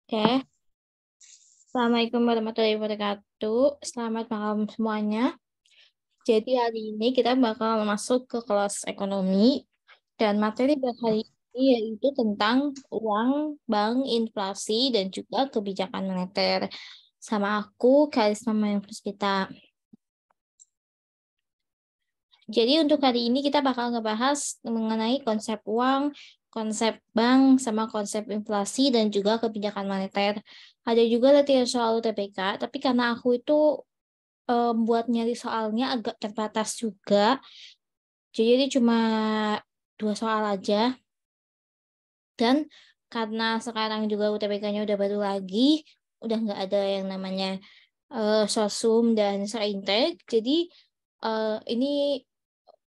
Oke, Assalamualaikum warahmatullahi wabarakatuh. Selamat malam semuanya. Jadi hari ini kita bakal masuk ke kelas ekonomi dan materi buat hari ini yaitu tentang uang, bank, inflasi, dan juga kebijakan moneter. Sama aku, Karisma Puspita. Jadi untuk hari ini kita bakal ngebahas mengenai konsep uang, konsep bank, sama konsep inflasi, dan juga kebijakan moneter. Ada juga latihan soal UTBK, tapi karena aku itu buat nyari soalnya agak terbatas juga. Jadi cuma 2 soal aja. Dan karena sekarang juga UTBK-nya udah baru lagi, udah nggak ada yang namanya sosum dan saintek. Jadi ini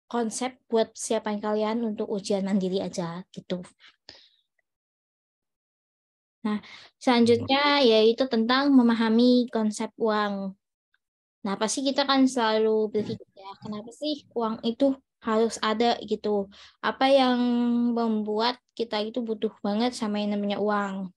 konsep buat persiapan kalian untuk ujian mandiri aja gitu. Nah, selanjutnya yaitu tentang memahami konsep uang. Nah, pasti kita kan selalu berpikir ya, kenapa sih uang itu harus ada gitu? Apa yang membuat kita itu butuh banget sama yang namanya uang?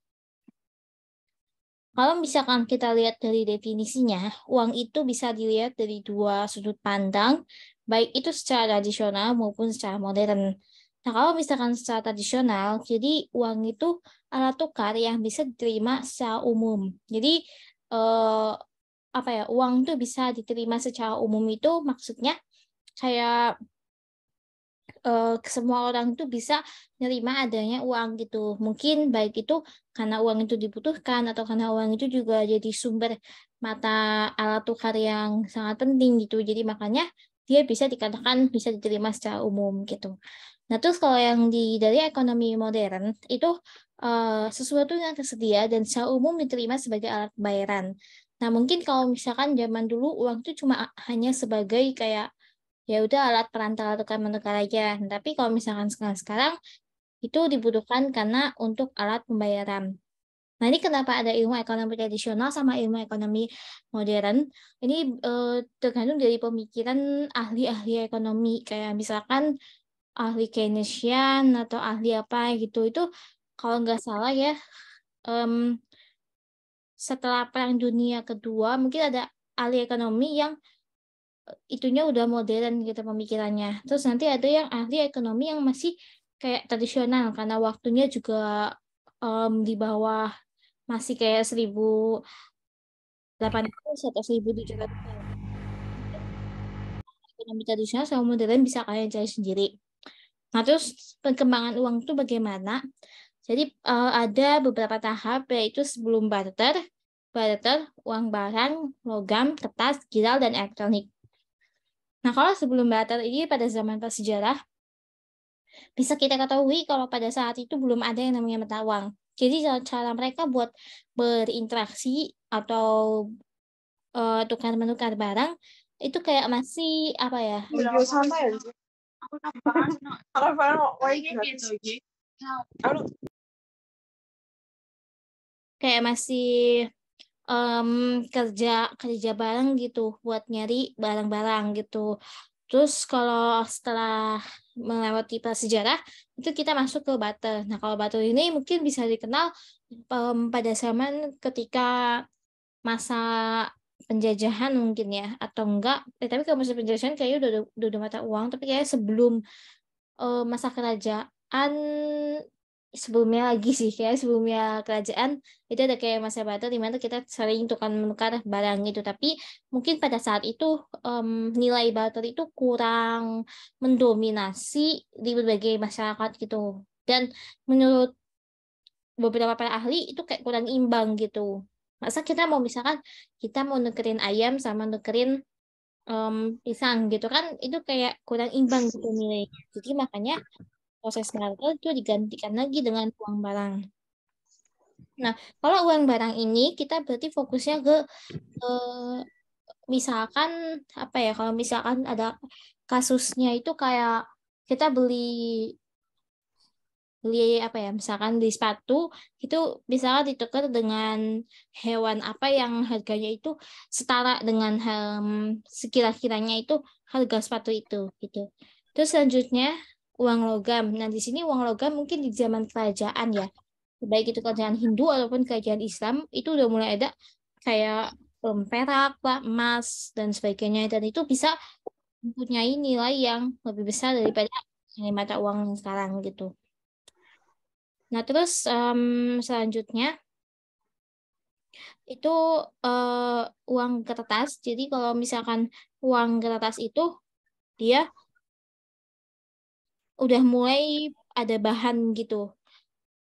Kalau misalkan kita lihat dari definisinya, uang itu bisa dilihat dari dua sudut pandang, baik itu secara tradisional maupun secara modern. Nah, kalau misalkan secara tradisional, jadi uang itu alat tukar yang bisa diterima secara umum. Jadi, eh, apa ya, uang itu bisa diterima secara umum itu maksudnya kayak semua orang itu bisa menerima adanya uang gitu. Mungkin baik itu karena uang itu dibutuhkan atau karena uang itu juga jadi sumber mata alat tukar yang sangat penting gitu. Jadi makanya dia bisa dikatakan bisa diterima secara umum gitu. Nah, terus kalau yang dari ekonomi modern itu sesuatu yang tersedia dan secara umum diterima sebagai alat pembayaran. Nah, mungkin kalau misalkan zaman dulu uang itu cuma hanya sebagai kayak ya udah alat perantara tukar menukar aja. Tapi kalau misalkan sekarang itu dibutuhkan karena untuk alat pembayaran. Nah, ini kenapa ada ilmu ekonomi tradisional sama ilmu ekonomi modern? Ini tergantung dari pemikiran ahli-ahli ekonomi. Kayak misalkan ahli Keynesian atau ahli apa gitu. Itu kalau nggak salah ya, em, setelah Perang Dunia Kedua, mungkin ada ahli ekonomi yang itunya udah modern gitu pemikirannya. Terus nanti ada yang ahli ekonomi yang masih kayak tradisional karena waktunya juga di bawah masih kayak 1800 atau 1700 tahun. Ekonomi tradisional sama modern bisa kalian cari sendiri. Nah, terus perkembangan uang itu bagaimana? Jadi ada beberapa tahap yaitu sebelum barter, uang barang, logam, kertas, giral, dan elektronik. Nah, kalau sebelum barter ini pada zaman prasejarah, bisa kita ketahui kalau pada saat itu belum ada yang namanya mata uang. Jadi cara mereka buat berinteraksi atau tukar-menukar barang itu kayak masih apa ya? Kayak masih em, kerja kerja bareng gitu buat nyari barang-barang gitu. Terus kalau setelah melewati prasejarah itu kita masuk ke Batel. Nah, kalau Batel ini mungkin bisa dikenal pada zaman ketika masa penjajahan mungkin ya atau enggak. Tapi kalau masa penjajahan kayaknya udah ada mata uang, tapi kayak sebelum masa kerajaan sebelumnya lagi sih kayak sebelumnya kerajaan itu ada kayak masa Batel di mana kita sering tukar menukar barang gitu tapi mungkin pada saat itu nilai barter itu kurang mendominasi di berbagai masyarakat gitu dan menurut beberapa para ahli itu kayak kurang imbang gitu masa kita mau misalkan kita mau nukerin ayam sama nukerin em, pisang gitu kan itu kayak kurang imbang gitu nilainya jadi makanya proses barter itu digantikan lagi dengan uang barang. Nah, kalau uang barang ini kita berarti fokusnya ke eh, misalkan apa ya? Kalau misalkan ada kasusnya itu kayak kita beli apa ya? Misalkan beli sepatu itu misalkan ditukar dengan hewan apa yang harganya itu setara dengan sekira-kiranya itu harga sepatu itu gitu. Terus selanjutnya uang logam. Nah, di sini uang logam mungkin di zaman kerajaan ya. baik itu kerajaan Hindu ataupun kerajaan Islam, itu udah mulai ada kayak perak, lah, emas dan sebagainya, dan itu bisa mempunyai nilai yang lebih besar daripada nilai mata uang yang sekarang gitu. Nah terus selanjutnya itu uang kertas. Jadi kalau misalkan uang kertas itu dia udah mulai ada bahan gitu.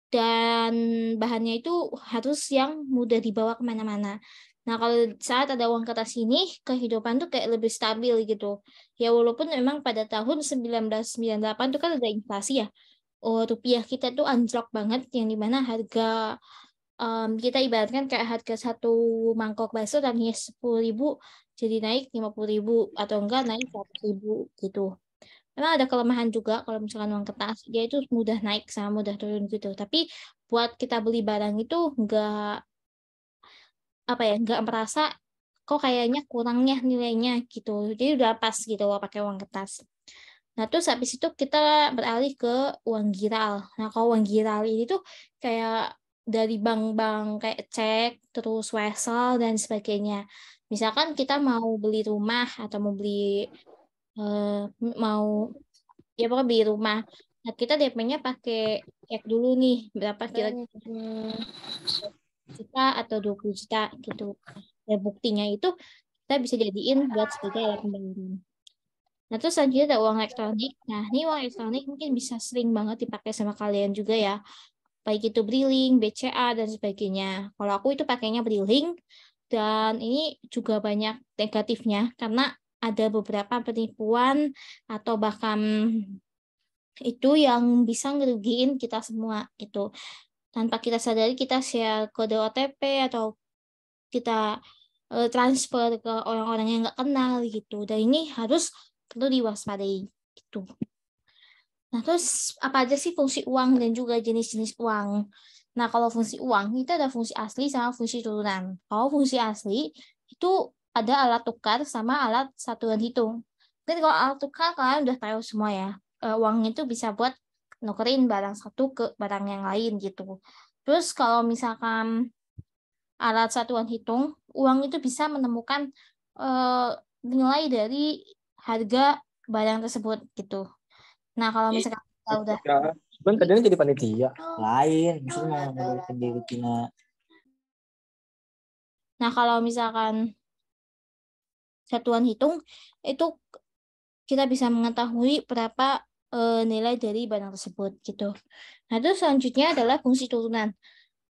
Dan bahannya itu harus yang mudah dibawa kemana-mana. Nah, kalau saat ada uang kertas ini, kehidupan tuh kayak lebih stabil gitu. Ya, walaupun memang pada tahun 1998 itu kan ada inflasi ya. Oh, rupiah kita tuh anjlok banget, yang dimana harga kita ibaratkan kayak harga satu mangkok bakso tadinya 10.000 jadi naik 50.000 atau enggak naik 100.000 gitu. Memang ada kelemahan juga kalau misalkan uang kertas, dia itu mudah naik sama mudah turun gitu. Tapi buat kita beli barang itu nggak apa ya, nggak merasa kok kayaknya kurangnya nilainya gitu. Jadi udah pas gitu kalau pakai uang kertas. Nah terus habis itu kita beralih ke uang giral. Nah kalau uang giral ini tuh kayak dari bank-bank kayak cek, terus wesel dan sebagainya. Misalkan kita mau beli rumah atau mau beli eh, mau ya pokoknya beli rumah. Nah, kita DP-nya pakai cek dulu nih berapa kira-kira juta atau 20 juta gitu. Ya buktinya itu kita bisa jadiin buat sebagai alat pembayaran. Nah, terus selanjutnya ada uang elektronik. Nah, ini uang elektronik mungkin bisa sering banget dipakai sama kalian juga ya. Baik itu Briling, BCA, dan sebagainya. Kalau aku itu pakainya Briling, dan ini juga banyak negatifnya karena ada beberapa penipuan atau bahkan itu yang bisa ngerugiin kita semua gitu. Tanpa kita sadari kita share kode OTP atau kita transfer ke orang-orang yang nggak kenal gitu. Dan ini harus perlu diwaspadai gitu. Nah, terus apa aja sih fungsi uang dan juga jenis-jenis uang? Nah, kalau fungsi uang itu ada fungsi asli sama fungsi turunan. Kalau fungsi asli itu ada alat tukar sama alat satuan hitung. Dan kalau alat tukar kalian udah tahu semua ya. Uang itu bisa buat nukerin barang satu ke barang yang lain gitu. Terus kalau misalkan alat satuan hitung, uang itu bisa menemukan nilai dari harga barang tersebut gitu. Nah, kalau misalkan kita udah Ya, cuman kadang jadi panitia. Lain, maksudnya mau sendiri Cina. Nah, kalau misalkan satuan hitung itu kita bisa mengetahui berapa nilai dari barang tersebut gitu. Nah, itu selanjutnya adalah fungsi turunan.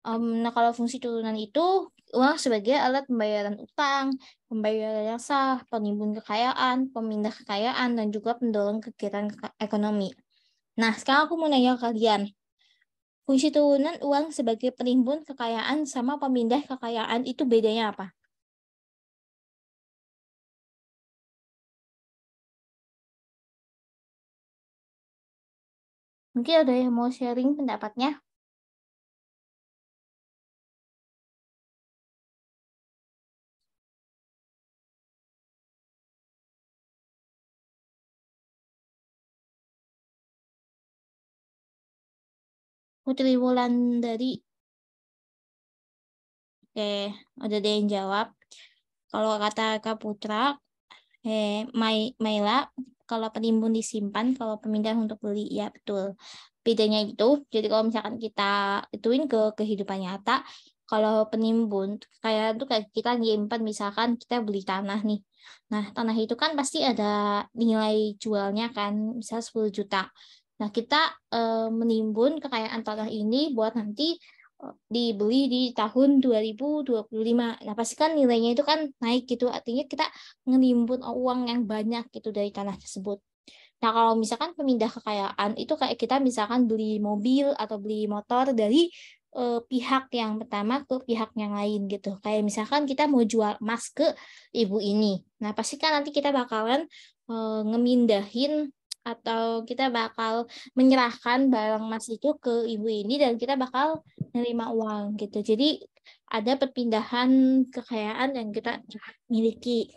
Nah, kalau fungsi turunan itu uang sebagai alat pembayaran utang, pembayaran yang sah, penimbun kekayaan, pemindah kekayaan, dan juga pendorong kegiatan ekonomi. Nah, sekarang aku mau nanya ke kalian. Fungsi turunan uang sebagai penimbun kekayaan sama pemindah kekayaan itu bedanya apa? Mungkin ada yang mau sharing pendapatnya? Putri Wulandari. Oke, ada deh yang jawab. Kalau kata Kak Putra, Maila, kalau penimbun disimpan, kalau pemindahan untuk beli, ya betul. Bedanya itu, jadi kalau misalkan kita ituin ke kehidupan nyata, kalau penimbun, kayak kita nyimpan, misalkan kita beli tanah nih. Nah, tanah itu kan pasti ada nilai jualnya kan, misal 10 juta. Nah, kita menimbun kekayaan tanah ini buat nanti dibeli di tahun 2025. Nah, pasti kan nilainya itu kan naik gitu. Artinya kita ngenimbun uang yang banyak gitu dari tanah tersebut. Nah, kalau misalkan pemindah kekayaan itu kayak kita misalkan beli mobil atau beli motor dari pihak yang pertama ke pihak yang lain gitu. Kayak misalkan kita mau jual emas ke ibu ini. Nah, pasti kan nanti kita bakalan ngemindahin atau kita bakal menyerahkan barang emas itu ke ibu ini dan kita bakal nerima uang gitu. Jadi ada perpindahan kekayaan yang kita miliki.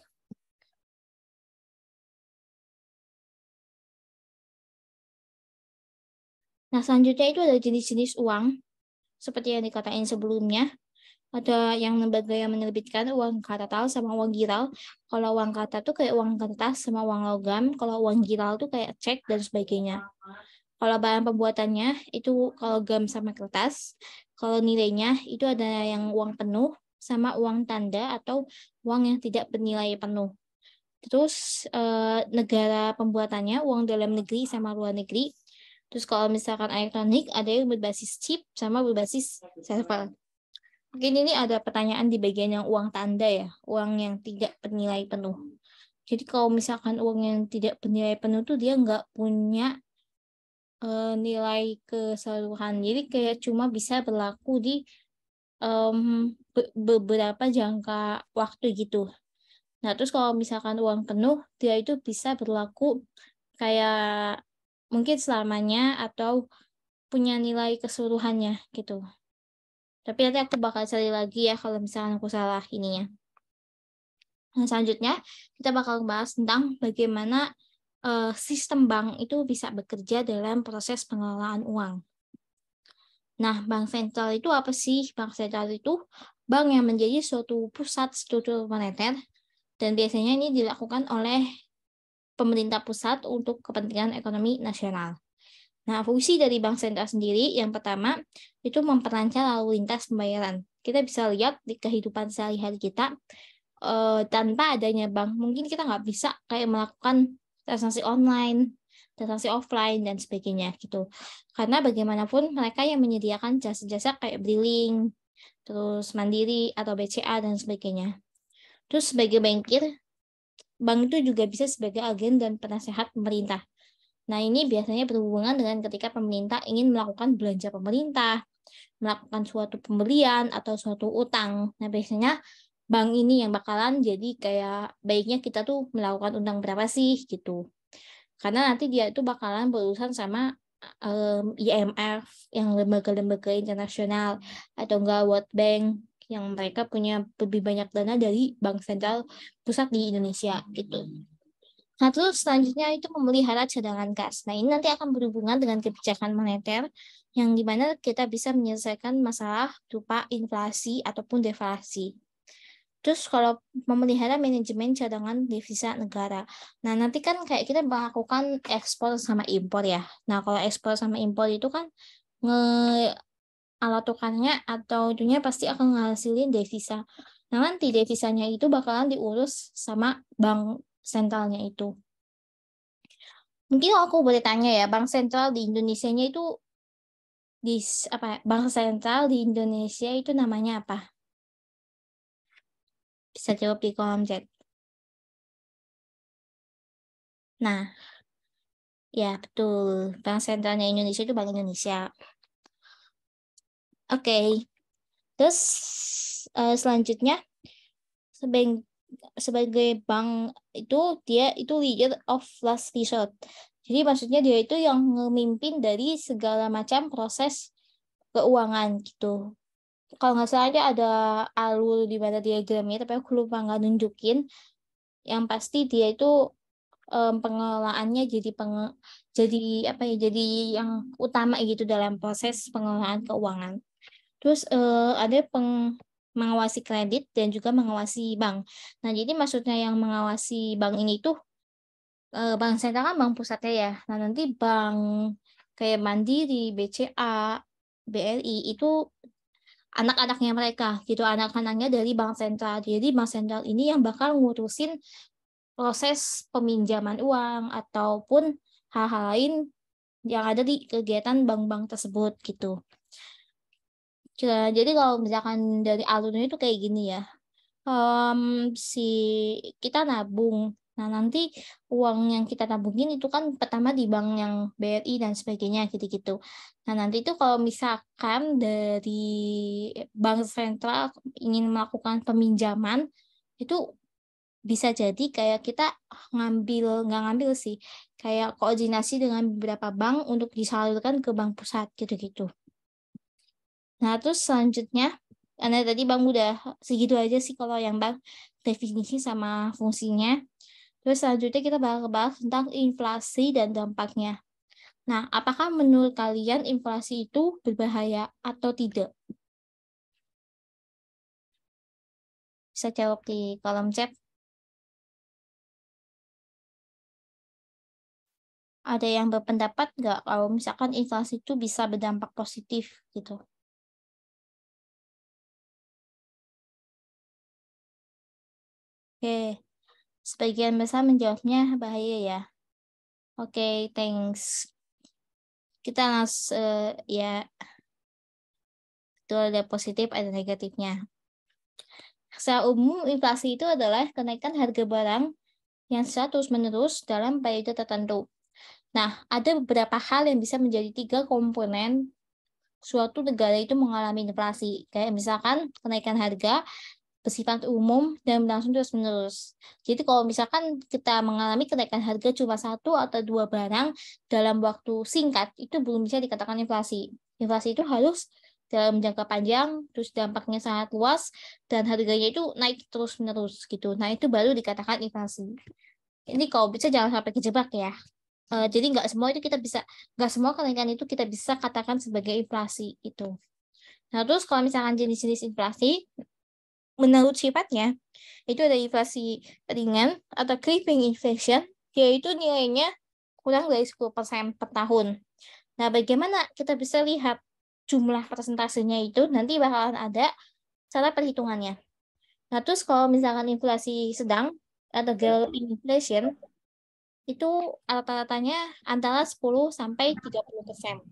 Nah, selanjutnya itu ada jenis-jenis uang. seperti yang dikatain sebelumnya. Ada yang lembaga yang menerbitkan uang kartal sama uang giral. Kalau uang kartal tuh kayak uang kertas sama uang logam. Kalau uang giral tuh kayak cek dan sebagainya. Kalau bahan pembuatannya itu kalau logam sama kertas. Kalau nilainya itu ada yang uang penuh sama uang tanda atau uang yang tidak bernilai penuh. Terus negara pembuatannya uang dalam negeri sama luar negeri. Terus kalau misalkan elektronik ada yang berbasis chip sama berbasis server. Mungkin ini ada pertanyaan di bagian yang uang tanda ya, uang yang tidak bernilai penuh. Jadi kalau misalkan uang yang tidak bernilai penuh tuh dia nggak punya nilai keseluruhan. Jadi kayak cuma bisa berlaku di beberapa jangka waktu gitu. Nah terus kalau misalkan uang penuh, dia itu bisa berlaku kayak mungkin selamanya atau punya nilai keseluruhannya gitu. Tapi nanti aku bakal cari lagi ya kalau misalkan aku salah ininya. Nah, selanjutnya kita bakal bahas tentang bagaimana sistem bank itu bisa bekerja dalam proses pengelolaan uang. Nah, bank sentral itu apa sih? Bank sentral itu bank yang menjadi suatu pusat struktur moneter dan biasanya ini dilakukan oleh pemerintah pusat untuk kepentingan ekonomi nasional. Nah, fungsi dari bank sentral sendiri yang pertama itu memperlancar lalu lintas pembayaran. Kita bisa lihat di kehidupan sehari-hari kita tanpa adanya bank, mungkin kita nggak bisa kayak melakukan transaksi online, transaksi offline dan sebagainya gitu. Karena bagaimanapun mereka yang menyediakan jasa-jasa kayak Briling, terus Mandiri atau BCA dan sebagainya. Terus sebagai bankir, bank itu juga bisa sebagai agen dan penasehat pemerintah. Nah, ini biasanya berhubungan dengan ketika pemerintah ingin melakukan belanja pemerintah, melakukan suatu pembelian atau suatu utang. Nah, biasanya bank ini yang bakalan jadi kayak baiknya kita tuh melakukan utang berapa sih gitu. Karena nanti dia itu bakalan berurusan sama IMF, yang lembaga-lembaga internasional, atau enggak World Bank, yang mereka punya lebih banyak dana dari Bank Sentral Pusat di Indonesia gitu. Nah, terus selanjutnya itu memelihara cadangan kas. Nah, ini nanti akan berhubungan dengan kebijakan moneter yang dimana kita bisa menyelesaikan masalah berupa inflasi ataupun deflasi. Terus kalau memelihara manajemen cadangan devisa negara. Nah, nanti kan kayak kita melakukan ekspor sama impor ya. Nah, kalau ekspor sama impor itu kan alat tukarnya atau itunya pasti akan menghasilin devisa. Nah, nanti devisanya itu bakalan diurus sama bank sentralnya itu. Mungkin aku boleh tanya ya, bank sentral di Indonesia-nya itu bank sentral di Indonesia itu namanya apa? Bisa jawab di kolom chat. Nah, ya betul. Bank sentralnya Indonesia itu Bank Indonesia. Oke. Terus selanjutnya sebagai bank itu dia itu leader of last resort. Jadi maksudnya dia itu yang memimpin dari segala macam proses keuangan gitu. Kalau nggak salah ada alur di mana diagramnya, tapi aku lupa nggak nunjukin. Yang pasti dia itu pengelolaannya jadi apa ya? Jadi yang utama gitu dalam proses pengelolaan keuangan. Terus ada mengawasi kredit dan juga mengawasi bank. Nah, jadi maksudnya yang mengawasi bank ini tuh bank sentral kan bank pusatnya ya. Nah, nanti bank kayak Mandiri, BCA, BRI itu anak-anaknya mereka gitu, anak-anaknya dari bank sentral. Jadi bank sentral ini yang bakal ngurusin proses peminjaman uang ataupun hal-hal lain yang ada di kegiatan bank-bank tersebut gitu. Jadi kalau misalkan dari alurnya itu kayak gini ya, si kita nabung. Nah, nanti uang yang kita tabungin itu kan pertama di bank yang BRI dan sebagainya gitu-gitu. Nah, nanti itu kalau misalkan dari bank sentral ingin melakukan peminjaman, itu bisa jadi kayak kita nggak ngambil sih, kayak koordinasi dengan beberapa bank untuk disalurkan ke bank pusat gitu-gitu. Nah, terus selanjutnya, karena tadi Bang udah segitu aja sih kalau yang Bang definisi sama fungsinya. Terus selanjutnya kita bakal bahas tentang inflasi dan dampaknya. Nah, apakah menurut kalian inflasi itu berbahaya atau tidak? Bisa jawab di kolom chat. Ada yang berpendapat nggak kalau misalkan inflasi itu bisa berdampak positif gitu? Oke, sebagian besar menjawabnya bahaya ya. Oke, thanks. Kita langsung ya, itu ada positif, ada negatifnya. Secara umum, inflasi itu adalah kenaikan harga barang yang secara terus-menerus dalam periode tertentu. Nah, ada beberapa hal yang bisa menjadi 3 komponen suatu negara itu mengalami inflasi. Kayak misalkan kenaikan harga, bersifat umum, dan berlangsung terus-menerus. Jadi kalau misalkan kita mengalami kenaikan harga cuma 1 atau 2 barang dalam waktu singkat, itu belum bisa dikatakan inflasi. Inflasi itu harus dalam jangka panjang, terus dampaknya sangat luas, dan harganya itu naik terus-menerus gitu. Nah, itu baru dikatakan inflasi. Ini kalau bisa jangan sampai kejebak ya. Jadi nggak semua itu kita bisa, nggak semua kenaikan itu kita bisa katakan sebagai inflasi itu. Nah, terus kalau misalkan jenis-jenis inflasi, menurut sifatnya, itu ada inflasi ringan atau creeping inflation, yaitu nilainya kurang dari 10% per tahun. Nah, bagaimana kita bisa lihat jumlah persentasenya itu, nanti bakalan ada cara perhitungannya. Nah, terus kalau misalkan inflasi sedang atau galloping inflation, itu rata-ratanya antara 10 sampai 30%.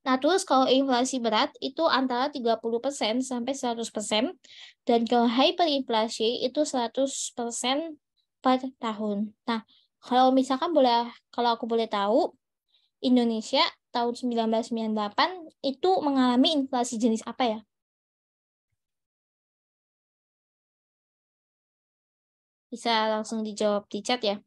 Nah, terus kalau inflasi berat itu antara 30% sampai 100%, dan kalau hyperinflasi itu 100% per tahun. Nah, kalau aku boleh tahu, Indonesia tahun 1998 itu mengalami inflasi jenis apa ya? Bisa langsung dijawab di chat ya.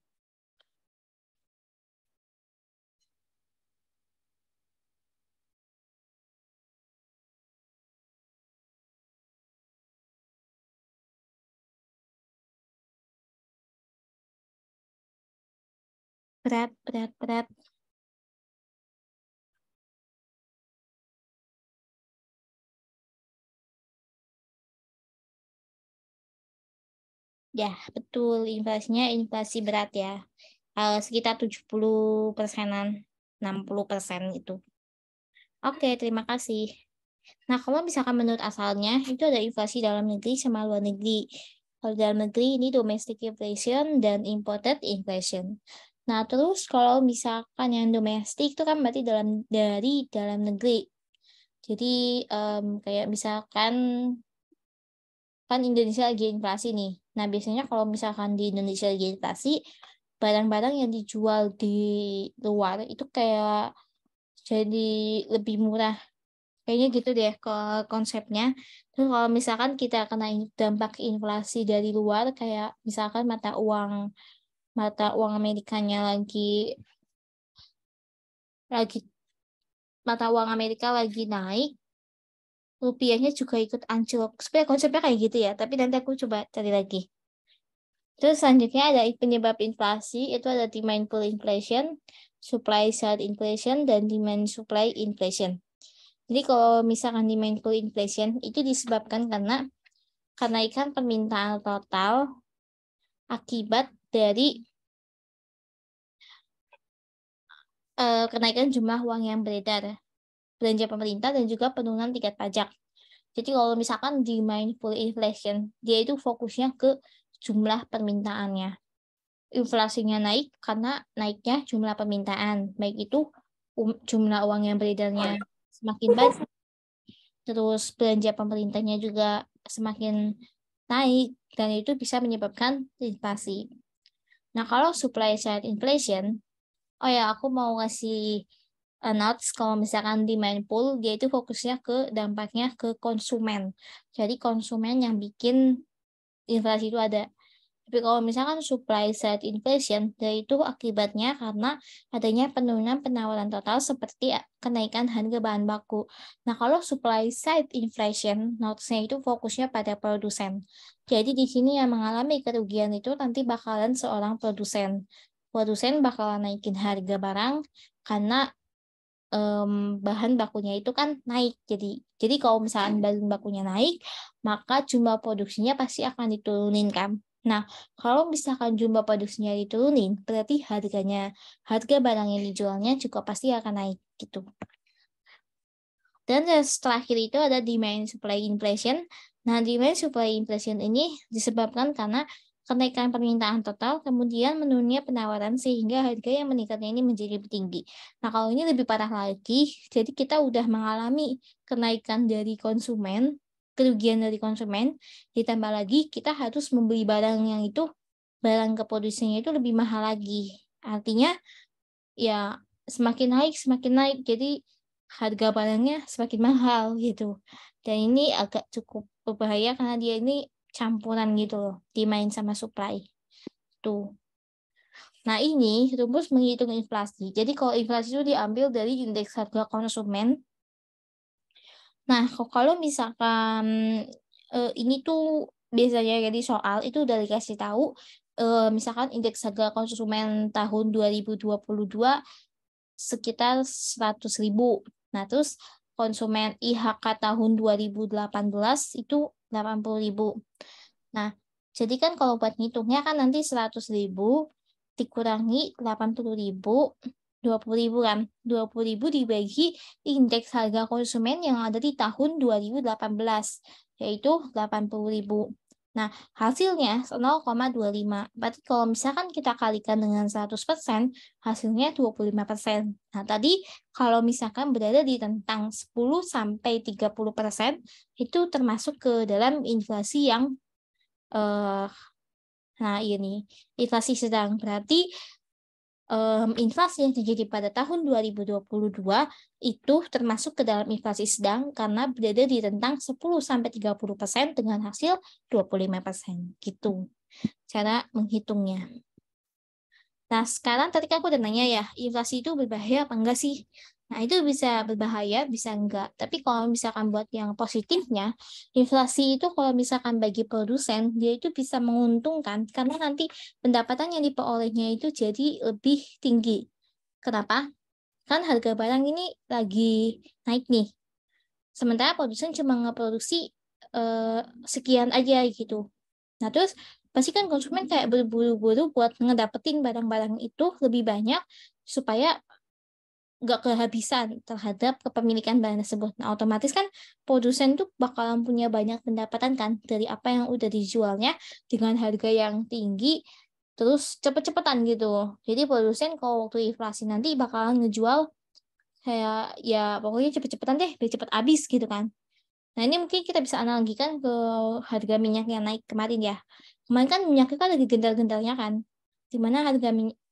Berat. Ya, betul. Inflasinya inflasi berat ya. Sekitar 70%-an, 60% itu. Oke, terima kasih. Nah, kalau misalkan menurut asalnya, itu ada inflasi dalam negeri sama luar negeri. Kalau dalam negeri ini domestic inflation dan imported inflation. Nah, terus kalau misalkan yang domestik itu kan berarti dari dalam negeri. Jadi kayak misalkan kan Indonesia lagi inflasi nih. Nah, biasanya kalau misalkan di Indonesia lagi inflasi, barang-barang yang dijual di luar itu kayak jadi lebih murah. Kayaknya gitu deh ke konsepnya. Terus kalau misalkan kita kena dampak inflasi dari luar, kayak misalkan mata uang Amerikanya lagi mata uang Amerika lagi naik, rupiahnya juga ikut anjlok. Sebenarnya konsepnya kayak gitu ya, tapi nanti aku coba cari lagi. Terus selanjutnya ada penyebab inflasi, itu ada demand pull inflation, supply side inflation, dan demand supply inflation. Jadi kalau misalkan demand pull inflation itu disebabkan karena kenaikan permintaan total akibat dari kenaikan jumlah uang yang beredar, belanja pemerintah, dan juga penurunan tingkat pajak. Jadi kalau misalkan demand pull inflation, dia itu fokusnya ke jumlah permintaannya. Inflasinya naik karena naiknya jumlah permintaan, baik itu jumlah uang yang beredarnya semakin banyak, terus belanja pemerintahnya juga semakin naik, dan itu bisa menyebabkan inflasi. Nah, kalau supply side inflation, oh ya, aku mau ngasih notes kalau misalkan demand pull, dia itu fokusnya ke dampaknya ke konsumen. Jadi konsumen yang bikin inflasi itu ada. Tapi kalau misalkan supply side inflation, yaitu akibatnya karena adanya penurunan penawaran total seperti kenaikan harga bahan baku. Nah, kalau supply side inflation, notes-nya itu fokusnya pada produsen. Jadi di sini yang mengalami kerugian itu nanti bakalan seorang produsen. Produsen bakalan naikin harga barang karena bahan bakunya itu kan naik. Jadi kalau misalkan bahan bakunya naik, maka jumlah produksinya pasti akan diturunin kan. Nah, kalau misalkan jumlah produksinya diturunin, berarti harga barang yang dijualnya juga pasti akan naik gitu. Dan terakhir itu ada demand supply inflation. Nah, demand supply inflation ini disebabkan karena kenaikan permintaan total, kemudian menurunnya penawaran sehingga harga yang meningkatnya ini menjadi lebih tinggi. Nah, kalau ini lebih parah lagi, jadi kita udah mengalami kenaikan dari konsumen, kerugian dari konsumen, ditambah lagi kita harus membeli barang yang itu, barang keproduksinya itu lebih mahal lagi. Artinya, ya semakin naik, jadi harga barangnya semakin mahal gitu. Dan ini agak cukup berbahaya karena dia ini campuran gitu loh, demand sama supply. Tuh. Nah, ini rumus menghitung inflasi. Jadi kalau inflasi itu diambil dari indeks harga konsumen. Nah, kalau misalkan ini tuh biasanya jadi soal itu udah dikasih tahu misalkan indeks harga konsumen tahun 2022 sekitar 100.000. Nah, terus konsumen IHK tahun 2018 itu 80.000. Nah, jadi kan kalau buat ngitungnya kan nanti 100.000 dikurangi 80.000, 20.000 kan. 20.000 dibagi indeks harga konsumen yang ada di tahun 2018, yaitu 80.000. Nah, hasilnya 0,25. Berarti kalau misalkan kita kalikan dengan 100%, hasilnya 25%. Nah, tadi kalau misalkan berada di rentang 10-30%, itu termasuk ke dalam inflasi yang nah ini inflasi sedang. Berarti inflasi yang terjadi pada tahun 2022 itu termasuk ke dalam inflasi sedang karena berada di rentang 10-30% dengan hasil 25%. Gitu cara menghitungnya. Nah, sekarang tadi kan aku udah nanya ya, inflasi itu berbahaya apa enggak sih? Nah, itu bisa berbahaya, bisa enggak. Tapi kalau misalkan buat yang positifnya, inflasi itu kalau misalkan bagi produsen, dia itu bisa menguntungkan karena nanti pendapatan yang diperolehnya itu jadi lebih tinggi. Kenapa? Kan harga barang ini lagi naik nih. Sementara produsen cuma ngeproduksi sekian aja gitu. Nah, terus pasti kan konsumen kayak berburu-buru buat ngedapetin barang-barang itu lebih banyak supaya nggak kehabisan terhadap kepemilikan barang tersebut. Nah, otomatis kan produsen tuh bakalan punya banyak pendapatan kan dari apa yang udah dijualnya dengan harga yang tinggi, terus cepet-cepetan gitu. Jadi produsen kalau waktu inflasi nanti bakalan ngejual kayak ya pokoknya cepet-cepetan deh, biar cepet habis gitu kan. Nah, ini mungkin kita bisa analogikan ke harga minyak yang naik kemarin ya. Kemarin kan minyaknya kan lagi gentar-gentarnya kan. Dimana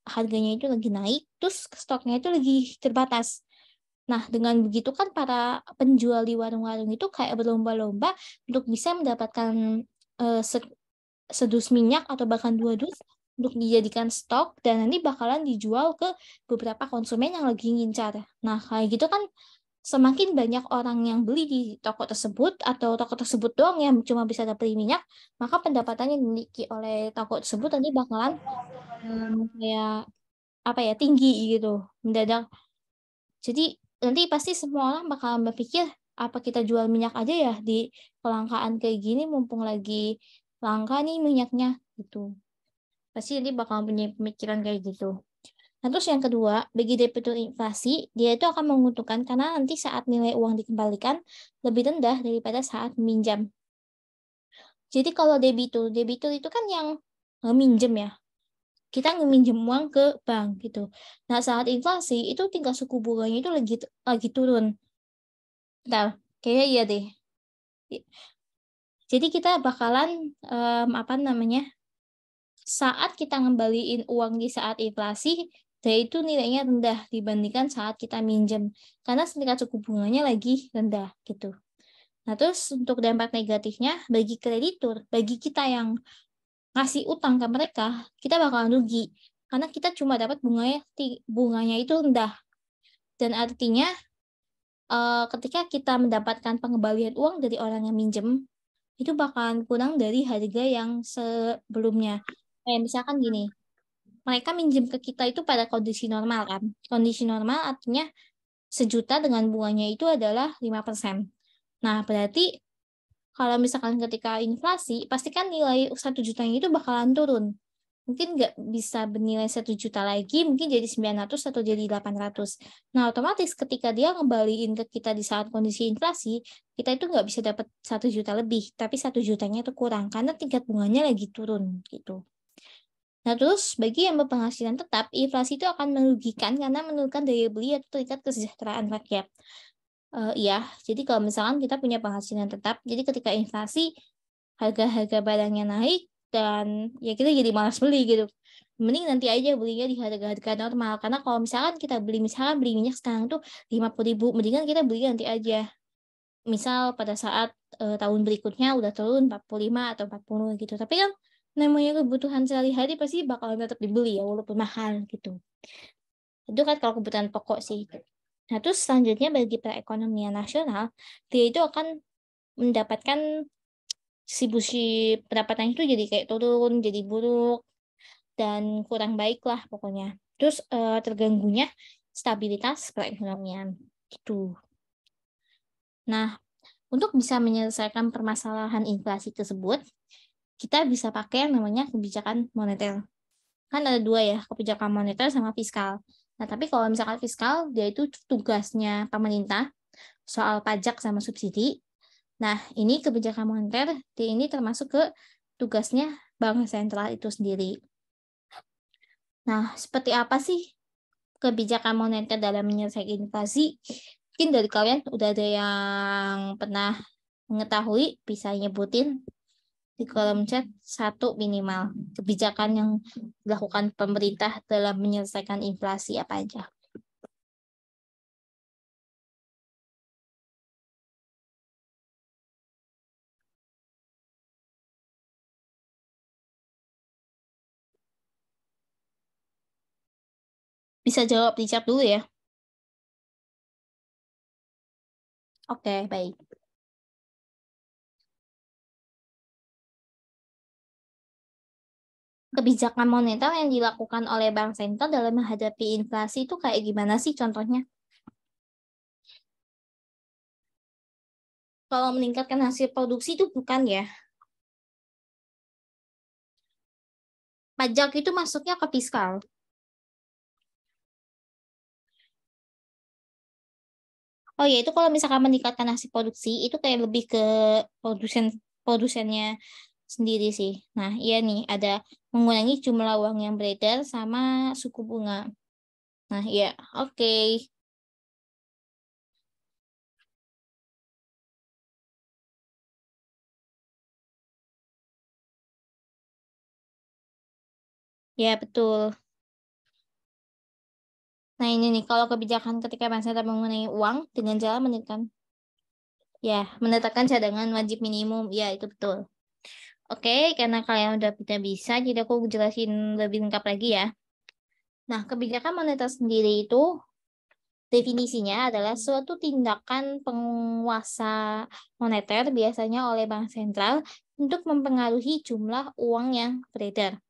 harganya itu lagi naik, terus stoknya itu lagi terbatas. Nah, dengan begitu kan para penjual di warung-warung itu kayak berlomba-lomba untuk bisa mendapatkan sedus minyak atau bahkan 2 dus untuk dijadikan stok dan nanti bakalan dijual ke beberapa konsumen yang lagi ngincar. Nah, kayak gitu kan semakin banyak orang yang beli di toko tersebut atau toko tersebut doang yang cuma bisa dapat minyak, maka pendapatan yang dimiliki oleh toko tersebut nanti bakalan kayak apa ya tinggi gitu mendadak. Jadi nanti pasti semua orang bakalan berpikir apa kita jual minyak aja ya di kelangkaan kayak gini mumpung lagi langka nih minyaknya gitu. Pasti nanti bakalan punya pemikiran kayak gitu. Nah, terus yang kedua, bagi debitur inflasi, dia itu akan menguntungkan karena nanti saat nilai uang dikembalikan lebih rendah daripada saat meminjam. Jadi kalau debitur itu kan yang minjem ya. Kita ngeminjem uang ke bank gitu. Nah, saat inflasi itu tingkat suku bunganya itu lagi turun. Bentar, kayaknya iya deh. Jadi kita bakalan apa namanya? Saat kita ngembaliin uang di saat inflasi, itu nilainya rendah dibandingkan saat kita minjem. Karena tingkat suku bunganya lagi rendah gitu. Nah, terus untuk dampak negatifnya bagi kreditur, bagi kita yang ngasih utang ke mereka, kita bakalan rugi. Karena kita cuma dapat bunganya itu rendah. Dan artinya ketika kita mendapatkan pengembalian uang dari orang yang minjem, itu bakalan kurang dari harga yang sebelumnya. Kayak misalkan gini, mereka minjem ke kita itu pada kondisi normal kan. Kondisi normal artinya 1 juta dengan bunganya itu adalah 5%. Nah, berarti kalau misalkan ketika inflasi, pastikan nilai 1 jutanya itu bakalan turun. Mungkin nggak bisa bernilai 1 juta lagi, mungkin jadi 900 atau jadi 800. Nah, otomatis ketika dia ngembaliin ke kita di saat kondisi inflasi, kita itu nggak bisa dapat 1 juta lebih, tapi 1 jutanya itu kurang, karena tingkat bunganya lagi turun gitu. Nah, terus bagi yang berpenghasilan tetap, inflasi itu akan merugikan karena menurunkan daya beli atau tingkat kesejahteraan rakyat. Iya, jadi kalau misalkan kita punya penghasilan tetap, jadi ketika inflasi, harga-harga barangnya naik, dan ya kita jadi malas beli gitu. Mending nanti aja belinya di harga-harga normal. Karena kalau misalkan kita beli, misalkan beli minyak sekarang tuh 50.000, mendingan kita beli nanti aja. Misal pada saat tahun berikutnya udah turun 45 atau 40 gitu. Tapi kan namanya kebutuhan sehari-hari pasti bakalan tetap dibeli ya, walaupun mahal gitu. Itu kan kalau kebutuhan pokok sih. Nah, terus selanjutnya bagi perekonomian nasional, dia itu akan mendapatkan distribusi pendapatan itu jadi kayak turun, jadi buruk, dan kurang baik lah pokoknya. Terus terganggunya stabilitas perekonomian. Gitu. Nah, untuk bisa menyelesaikan permasalahan inflasi tersebut, kita bisa pakai yang namanya kebijakan moneter. Kan ada 2 ya, kebijakan moneter sama fiskal. Nah, tapi kalau misalkan fiskal, dia itu tugasnya pemerintah, soal pajak sama subsidi. Nah, ini kebijakan moneter, ini termasuk ke tugasnya Bank Sentral itu sendiri. Nah, seperti apa sih kebijakan moneter dalam menyelesaikan inflasi? Mungkin dari kalian udah ada yang pernah mengetahui, bisa nyebutin di kolom chat 1 minimal. Kebijakan yang dilakukan pemerintah dalam menyelesaikan inflasi apa aja? Bisa jawab di chat dulu ya. Oke, baik. Kebijakan moneter yang dilakukan oleh Bank Sentral dalam menghadapi inflasi itu kayak gimana sih contohnya? Kalau meningkatkan hasil produksi itu bukan ya. Pajak itu masuknya ke fiskal. Oh ya, itu kalau misalkan meningkatkan hasil produksi, itu kayak lebih ke produsennya sendiri sih. Nah, iya nih, ada mengurangi jumlah uang yang beredar sama suku bunga. Nah, iya, oke. Ya, betul. Nah, ini nih, kalau kebijakan ketika Bank Sentral mengenai uang dengan cara menetapkan cadangan wajib minimum. Ya, itu betul. Oke, karena kalian udah bisa, jadi aku jelasin lebih lengkap lagi ya. Nah, kebijakan moneter sendiri itu definisinya adalah suatu tindakan penguasa moneter biasanya oleh bank sentral untuk mempengaruhi jumlah uang yang beredar.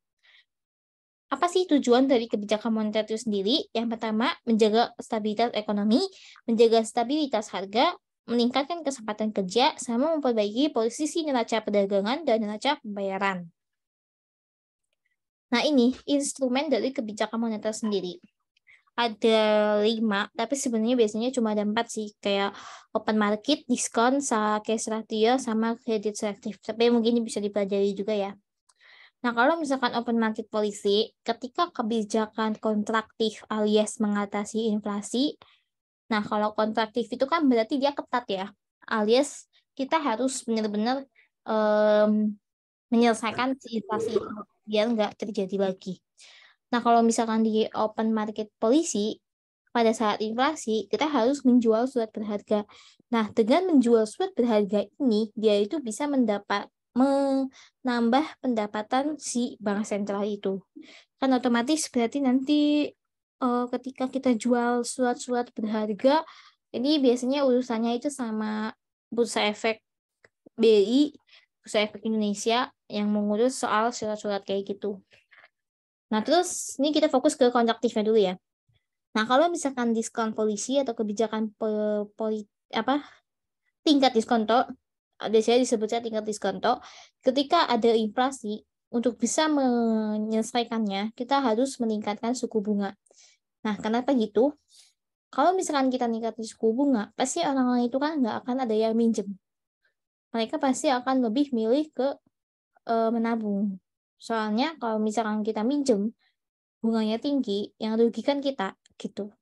Apa sih tujuan dari kebijakan moneter itu sendiri? Yang pertama, menjaga stabilitas ekonomi, menjaga stabilitas harga, meningkatkan kesempatan kerja, sama memperbaiki posisi neraca perdagangan dan neraca pembayaran. Nah, ini instrumen dari kebijakan moneter sendiri. Ada 5, tapi sebenarnya biasanya cuma ada 4 sih, kayak open market, diskon, cash ratio, sama kredit selektif. Tapi mungkin bisa dipelajari juga ya. Nah, kalau misalkan open market policy, ketika kebijakan kontraktif alias mengatasi inflasi, nah kalau kontraktif itu kan berarti dia ketat ya, alias kita harus benar-benar menyelesaikan si inflasi itu biar nggak terjadi lagi. Nah, kalau misalkan di open market policy, pada saat inflasi, kita harus menjual surat berharga. Nah, dengan menjual surat berharga ini, dia itu bisa menambah pendapatan si bank sentral itu. Kan otomatis berarti nanti ketika kita jual surat-surat berharga, ini biasanya urusannya itu sama Bursa Efek BI, Bursa Efek Indonesia yang mengurus soal surat-surat kayak gitu. Nah, terus ini kita fokus ke kontraktifnya dulu ya. Nah, kalau misalkan diskon polisi atau kebijakan tingkat diskonto, biasanya disebutnya tingkat diskonto, ketika ada inflasi, untuk bisa menyelesaikannya, kita harus meningkatkan suku bunga. Nah, kenapa gitu? Kalau misalkan kita meningkatkan suku bunga, pasti orang-orang itu kan nggak akan ada yang minjem. Mereka pasti akan lebih milih ke menabung. Soalnya kalau misalkan kita minjem, bunganya tinggi, yang rugikan kita, gitu.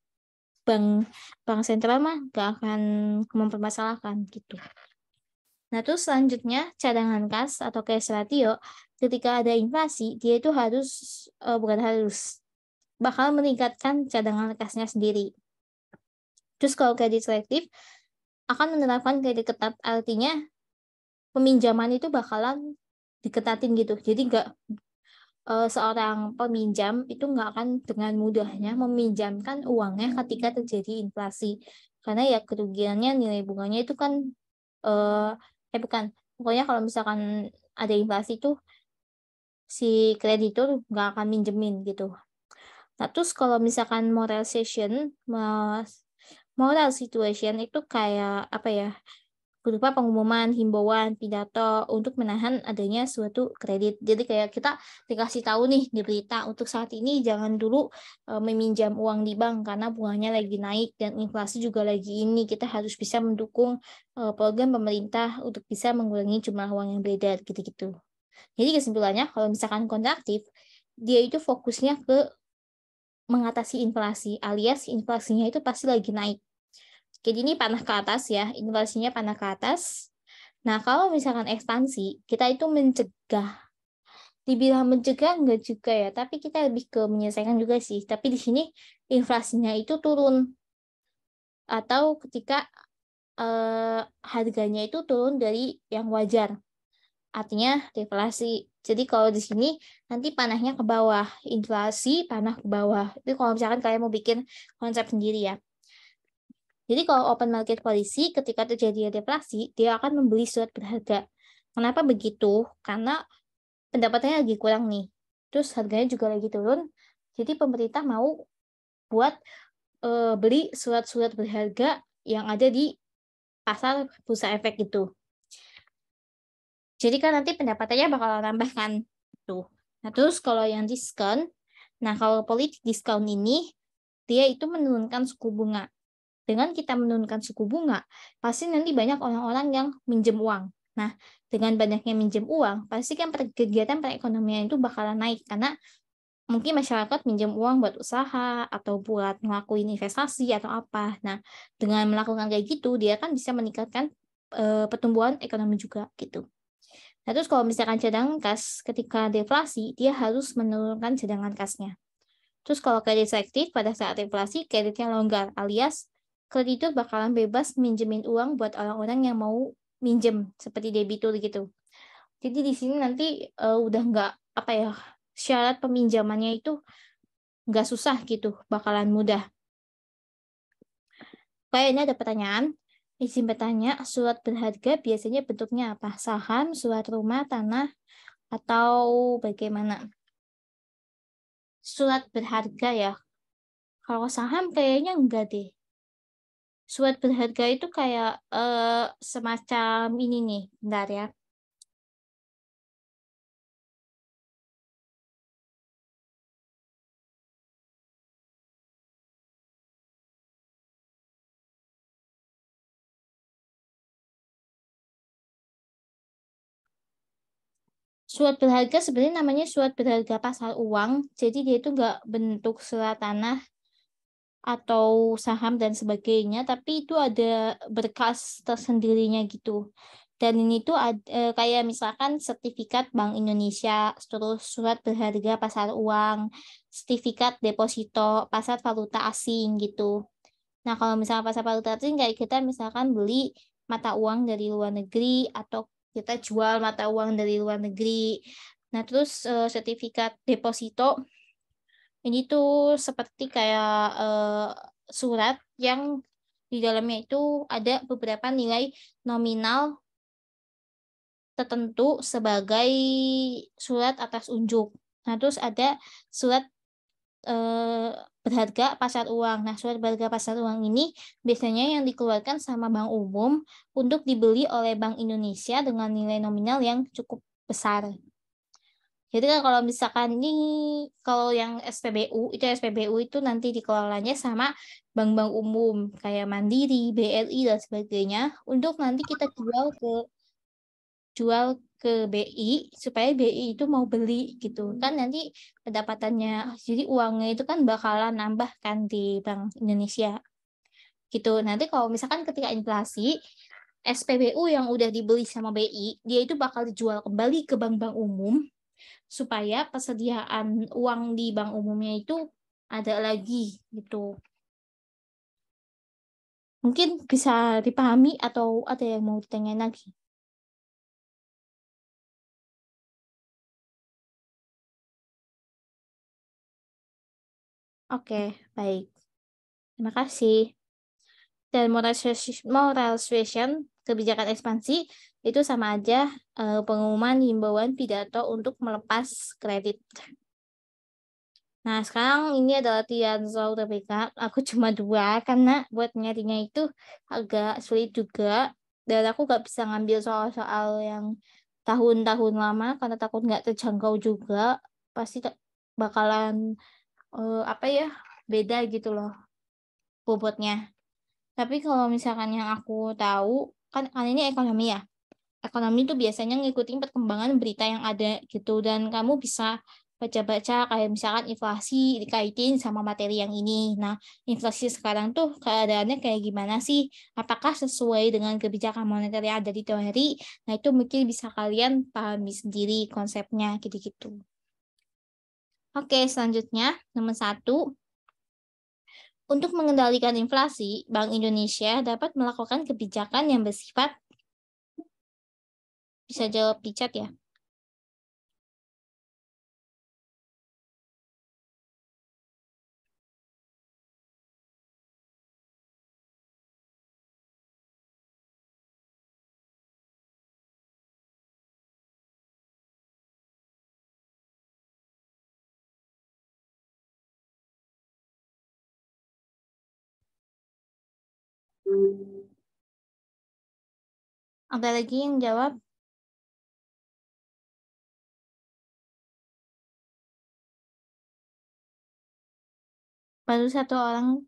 Bank sentral mah nggak akan mempermasalahkan, gitu. Nah, terus selanjutnya cadangan kas atau cash ratio, ketika ada inflasi, dia itu bakal meningkatkan cadangan kasnya sendiri. Terus kalau kredit selektif, akan menerapkan kredit ketat, artinya peminjaman itu bakalan diketatin gitu. Jadi seorang peminjam itu nggak akan dengan mudahnya meminjamkan uangnya ketika terjadi inflasi. Karena ya kerugiannya nilai bunganya itu kan bukan. Pokoknya kalau misalkan ada inflasi itu si kreditur nggak akan minjemin gitu. Nah, terus kalau misalkan moral situation itu kayak apa ya? Berupa pengumuman, himbauan, pidato untuk menahan adanya suatu kredit. Jadi kayak kita dikasih tahu nih di berita untuk saat ini jangan dulu meminjam uang di bank karena bunganya lagi naik dan inflasi juga lagi ini. Kita harus bisa mendukung program pemerintah untuk bisa mengurangi jumlah uang yang beredar gitu-gitu. Jadi kesimpulannya kalau misalkan kontraktif, dia itu fokusnya ke mengatasi inflasi, alias inflasinya itu pasti lagi naik. Jadi ini panah ke atas ya, inflasinya panah ke atas. Nah, kalau misalkan ekspansi, kita itu mencegah. Dibilang mencegah enggak juga ya, tapi kita lebih ke menyelesaikan juga sih. Tapi di sini inflasinya itu turun. Atau ketika harganya itu turun dari yang wajar. Artinya deflasi. Jadi kalau di sini nanti panahnya ke bawah. Inflasi, panah ke bawah. Itu kalau misalkan kalian mau bikin konsep sendiri ya. Jadi kalau open market policy, ketika terjadi deflasi, dia akan membeli surat berharga. Kenapa begitu? Karena pendapatannya lagi kurang nih. Terus harganya juga lagi turun. Jadi pemerintah mau buat beli surat-surat berharga yang ada di pasar bursa efek gitu. Jadi kan nanti pendapatannya bakal nambah kan. Tuh. Nah terus kalau yang diskon, nah kalau politik diskon ini, dia itu menurunkan suku bunga. Dengan kita menurunkan suku bunga, pasti nanti banyak orang-orang yang minjem uang. Nah, dengan banyaknya minjem uang, pasti kan kegiatan perekonomian itu bakalan naik karena mungkin masyarakat minjem uang buat usaha atau buat ngelakuin investasi atau apa. Nah, dengan melakukan kayak gitu, dia kan bisa meningkatkan pertumbuhan ekonomi juga gitu. Nah, terus kalau misalkan cadangan kas, ketika deflasi, dia harus menurunkan cadangan kasnya. Terus kalau kredit selektif, pada saat inflasi, kreditnya longgar, alias kreditur bakalan bebas minjemin uang buat orang-orang yang mau minjem, seperti debitur gitu. Jadi di sini nanti udah nggak, syarat peminjamannya itu nggak susah gitu, bakalan mudah. Kayak ini ada pertanyaan, izin bertanya, surat berharga biasanya bentuknya apa? Saham, surat rumah, tanah, atau bagaimana? Surat berharga ya. Kalau saham kayaknya enggak deh. Surat berharga itu kayak semacam ini nih, bentar ya. Surat berharga sebenarnya namanya surat berharga pasar uang, jadi dia itu nggak bentuk surat tanah atau saham dan sebagainya, tapi itu ada berkas tersendirinya gitu. Dan ini tuh kayak misalkan sertifikat Bank Indonesia, terus surat berharga pasar uang, sertifikat deposito pasar valuta asing gitu. Nah, kalau misalnya pasar valuta asing kayak kita misalkan beli mata uang dari luar negeri atau kita jual mata uang dari luar negeri. Nah, terus sertifikat deposito ini tuh seperti kayak surat yang di dalamnya itu ada beberapa nilai nominal tertentu sebagai surat atas unjuk. Nah, terus ada surat berharga pasar uang. Nah, surat berharga pasar uang ini biasanya yang dikeluarkan sama Bank Umum untuk dibeli oleh Bank Indonesia dengan nilai nominal yang cukup besar. Jadi kan kalau misalkan ini, kalau yang SPBU itu nanti dikelolanya sama bank-bank umum kayak Mandiri, BRI dan sebagainya untuk nanti kita jual ke BI supaya BI itu mau beli gitu kan, nanti pendapatannya, jadi uangnya itu kan bakalan nambah kan di Bank Indonesia gitu. Nanti kalau misalkan ketika inflasi, SPBU yang udah dibeli sama BI dia itu bakal dijual kembali ke bank-bank umum supaya persediaan uang di bank umumnya itu ada lagi gitu. Mungkin bisa dipahami atau ada yang mau ditanyain lagi? Oke, baik. Terima kasih. Dan moral suasion, kebijakan ekspansi itu sama aja pengumuman himbauan pidato untuk melepas kredit. Nah, sekarang ini adalah latihan soal TPK. Aku cuma 2 karena buat nyarinya itu agak sulit juga. Dan aku gak bisa ngambil soal-soal yang tahun-tahun lama karena takut nggak terjangkau juga. Pasti bakalan apa ya, beda gitu loh bobotnya. Tapi kalau misalkan yang aku tahu, kan ini ekonomi ya. Ekonomi itu biasanya ngikutin perkembangan berita yang ada gitu. Dan kamu bisa baca-baca kayak misalkan inflasi dikaitin sama materi yang ini. Nah, inflasi sekarang tuh keadaannya kayak gimana sih? Apakah sesuai dengan kebijakan moneter yang ada di teori? Nah, itu mungkin bisa kalian pahami sendiri konsepnya gitu-gitu. Oke, selanjutnya nomor 1. Untuk mengendalikan inflasi, Bank Indonesia dapat melakukan kebijakan yang bersifat, bisa jawab di chat ya. Ada lagi yang jawab? Baru 1 orang.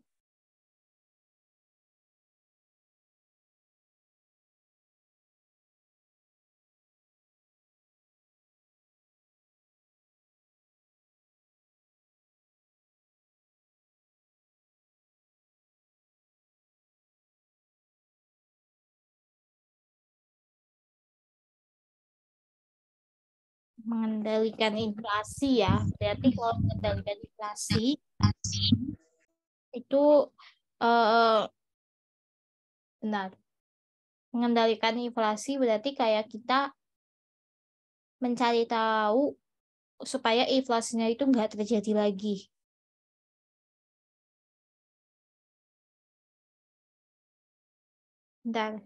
Mengendalikan inflasi ya. Berarti kalau mengendalikan inflasi itu benar. Mengendalikan inflasi berarti kayak kita mencari tahu supaya inflasinya itu nggak terjadi lagi. Bentar.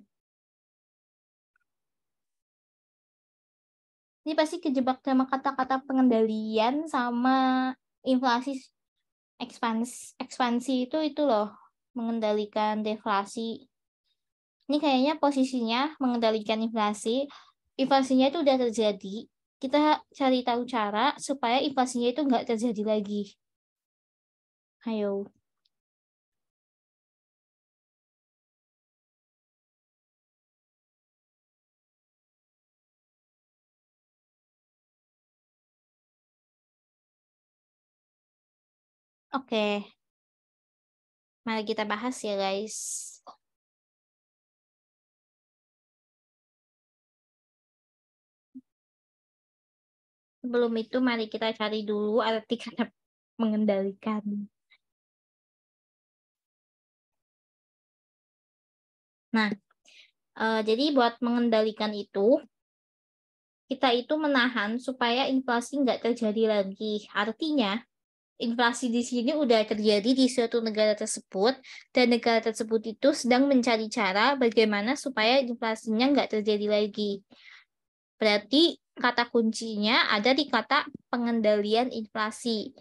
Ini pasti kejebak sama kata-kata pengendalian sama inflasi. Ekspansi itu loh, mengendalikan deflasi. Ini kayaknya posisinya mengendalikan inflasi. Inflasinya itu udah terjadi. Kita cari tahu cara supaya inflasinya itu nggak terjadi lagi. Ayo. Oke. Mari kita bahas ya guys. Sebelum itu mari kita cari dulu arti kata mengendalikan. Nah, jadi buat mengendalikan itu kita itu menahan supaya inflasi nggak terjadi lagi. Artinya, inflasi di sini udah terjadi di suatu negara tersebut, dan negara tersebut itu sedang mencari cara bagaimana supaya inflasinya nggak terjadi lagi. Berarti kata kuncinya ada di kata pengendalian inflasi.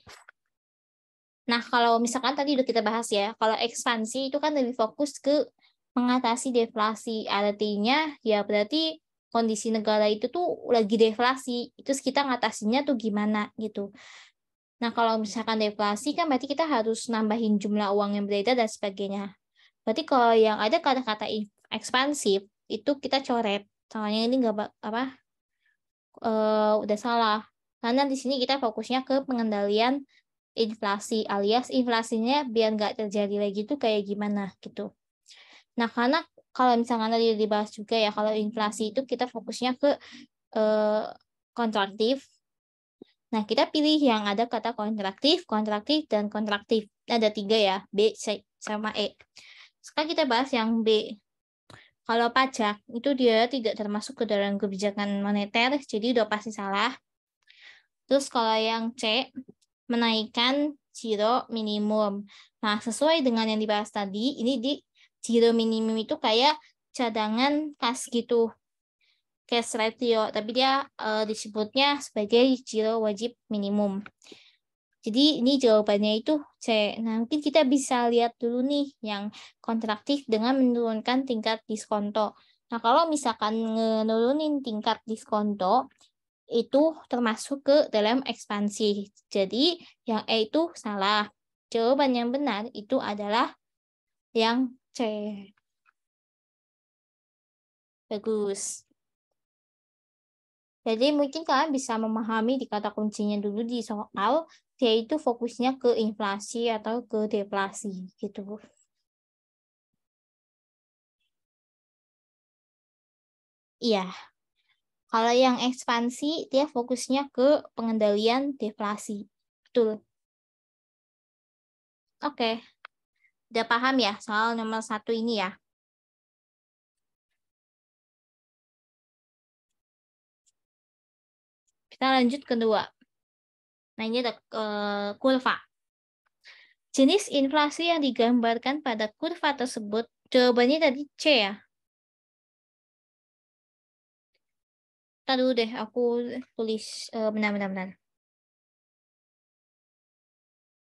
Nah, kalau misalkan tadi udah kita bahas ya, kalau ekspansi itu kan lebih fokus ke mengatasi deflasi. Artinya ya berarti kondisi negara itu tuh lagi deflasi. Itu kita ngatasinya tuh gimana gitu. Nah, kalau misalkan deflasi kan berarti kita harus nambahin jumlah uang yang beredar dan sebagainya. Berarti kalau yang ada kata-kata ekspansif itu kita coret. Soalnya ini nggak udah salah. Karena di sini kita fokusnya ke pengendalian inflasi alias inflasinya biar nggak terjadi lagi tuh kayak gimana gitu. Nah, karena kalau misalkan tadi dibahas juga ya, kalau inflasi itu kita fokusnya ke kontraktif. Nah, kita pilih yang ada kata kontraktif, kontraktif, dan kontraktif. Ada 3 ya, B, C, sama E. Sekarang kita bahas yang B. Kalau pajak, itu dia tidak termasuk ke dalam kebijakan moneter, jadi udah pasti salah. Terus kalau yang C, menaikkan giro minimum. Nah, sesuai dengan yang dibahas tadi, ini di giro minimum itu kayak cadangan kas gitu, cash ratio, tapi dia disebutnya sebagai giro wajib minimum. Jadi ini jawabannya itu C. Nah, mungkin kita bisa lihat dulu nih yang kontraktif dengan menurunkan tingkat diskonto. Nah, kalau misalkan menurunin tingkat diskonto, itu termasuk ke dalam ekspansi. Jadi yang E itu salah. Jawaban yang benar itu adalah yang C. Bagus. Jadi mungkin kalian bisa memahami di kata kuncinya dulu di soal, yaitu fokusnya ke inflasi atau ke deflasi gitu. Iya. Kalau yang ekspansi, dia fokusnya ke pengendalian deflasi. Betul. Oke. Udah paham ya soal nomor 1 ini ya? Kita lanjut kedua. Nah, ini ada kurva. Jenis inflasi yang digambarkan pada kurva tersebut, jawabannya tadi C ya. Tadi deh, aku tulis benar-benar.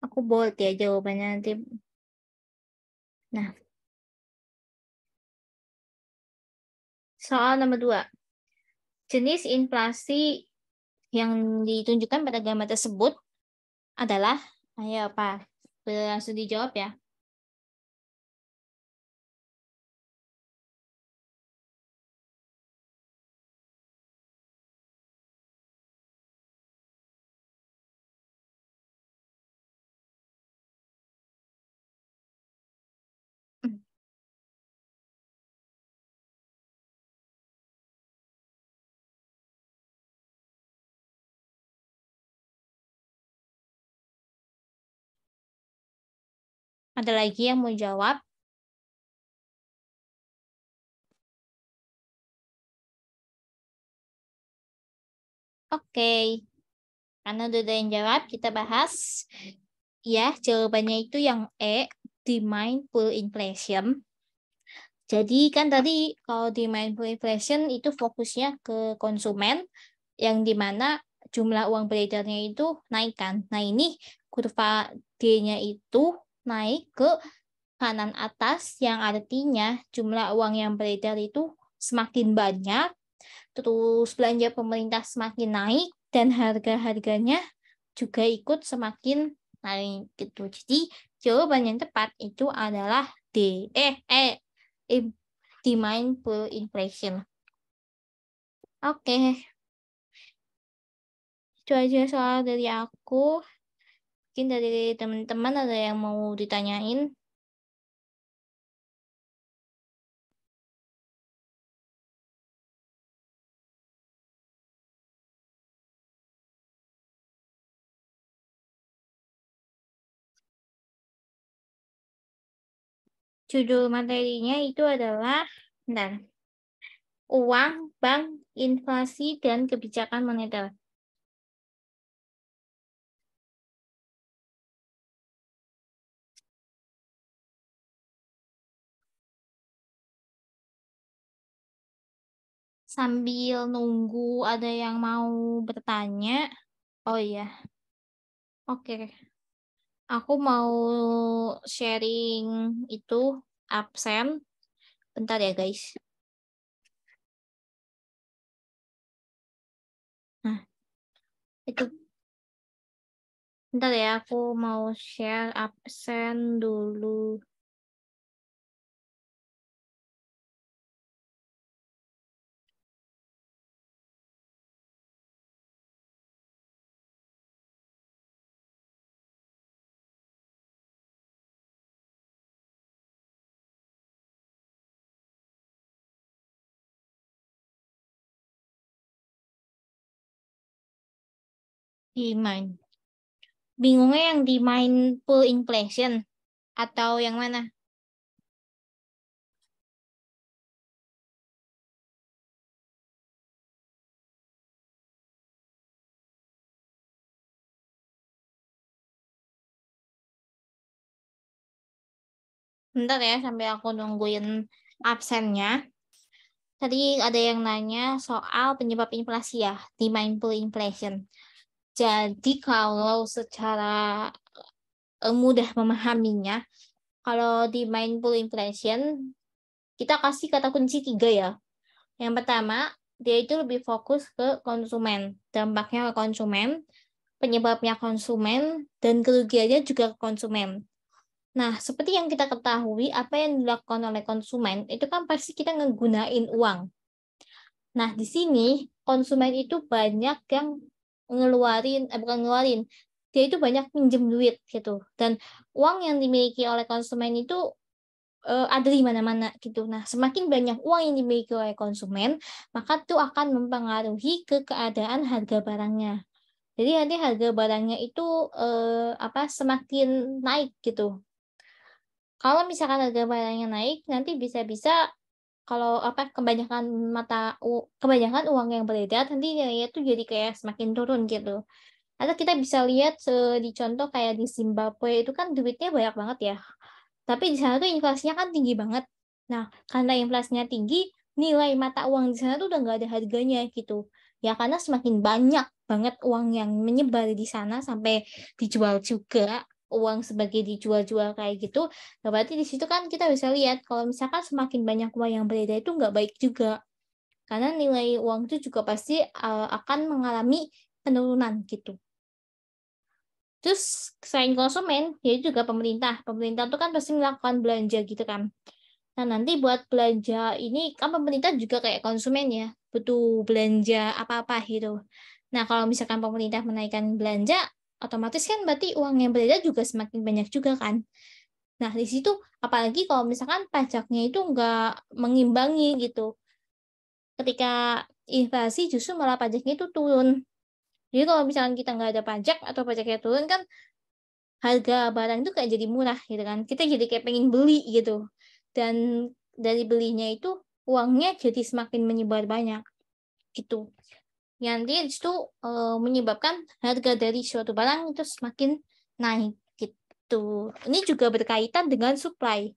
Aku bold ya jawabannya nanti. Nah, soal nomor 2. Jenis inflasi yang ditunjukkan pada gambar tersebut adalah, ayo apa? Langsung dijawab ya. Ada lagi yang mau jawab? Oke. Karena udah ada yang jawab, kita bahas. Ya, jawabannya itu yang E, demand pull inflation. Jadi kan tadi kalau demand pull inflation itu fokusnya ke konsumen, yang dimana jumlah uang beredarnya itu naik kan. Nah, ini kurva D-nya itu naik ke kanan atas, yang artinya jumlah uang yang beredar itu semakin banyak, terus belanja pemerintah semakin naik, dan harga-harganya juga ikut semakin naik gitu. Jadi jawaban yang tepat itu adalah D. Demand pull inflation. Oke, itu aja soal dari aku. Mungkin dari teman-teman ada yang mau ditanyain. Judul materinya itu adalah, bentar, uang, bank, inflasi, dan kebijakan moneter. Sambil nunggu ada yang mau bertanya. Oh iya, oke. Aku mau sharing itu absen. Bentar ya guys. Nah, itu bentar ya, aku mau share absen dulu. Di main. Bingungnya yang di mindful inflation atau yang mana? Bentar ya sampai aku nungguin absennya. Tadi ada yang nanya soal penyebab inflasi ya, di mindful inflation. Jadi kalau secara mudah memahaminya, kalau di mindful inflation, kita kasih kata kunci 3 ya. Yang pertama, dia itu lebih fokus ke konsumen. Dampaknya ke konsumen, penyebabnya konsumen, dan kerugiannya juga ke konsumen. Nah, seperti yang kita ketahui, apa yang dilakukan oleh konsumen, itu kan pasti kita ngegunain uang. Nah, di sini konsumen itu banyak yang bukan ngeluarin, dia itu banyak pinjem duit gitu. Dan uang yang dimiliki oleh konsumen itu ada di mana-mana gitu. Nah, semakin banyak uang yang dimiliki oleh konsumen, maka itu akan mempengaruhi ke keadaan harga barangnya. Jadi nanti harga barangnya itu semakin naik gitu. Kalau misalkan harga barangnya naik, nanti bisa-bisa kalau kebanyakan uang yang beredar nanti nilainya tuh jadi kayak semakin turun gitu. Atau kita bisa lihat di contoh kayak di Zimbabwe itu kan duitnya banyak banget ya. Tapi di sana tuh inflasinya kan tinggi banget. Nah, karena inflasinya tinggi, nilai mata uang di sana tuh udah nggak ada harganya gitu. Ya karena semakin banyak banget uang yang menyebar di sana sampai dijual juga uang sebagai dijual-jual kayak gitu. Nah, berarti di situ kan kita bisa lihat kalau misalkan semakin banyak uang yang beredar itu nggak baik juga. Karena nilai uang itu juga pasti akan mengalami penurunan gitu. Terus selain konsumen, ya juga pemerintah. Pemerintah tuh kan pasti melakukan belanja gitu kan. Nah, nanti buat belanja ini kan pemerintah juga kayak konsumen ya, butuh belanja apa-apa gitu. Nah, kalau misalkan pemerintah menaikkan belanja, otomatis kan berarti uang yang beredar juga semakin banyak juga kan. Nah, di situ apalagi kalau misalkan pajaknya itu nggak mengimbangi gitu. Ketika inflasi justru malah pajaknya itu turun. Jadi kalau misalkan kita nggak ada pajak atau pajaknya turun kan harga barang itu kayak jadi murah gitu kan. Kita jadi kayak pengen beli gitu. Dan dari belinya itu uangnya jadi semakin menyebar banyak gitu. Yang nanti itu menyebabkan harga dari suatu barang itu semakin naik gitu. Ini juga berkaitan dengan supply.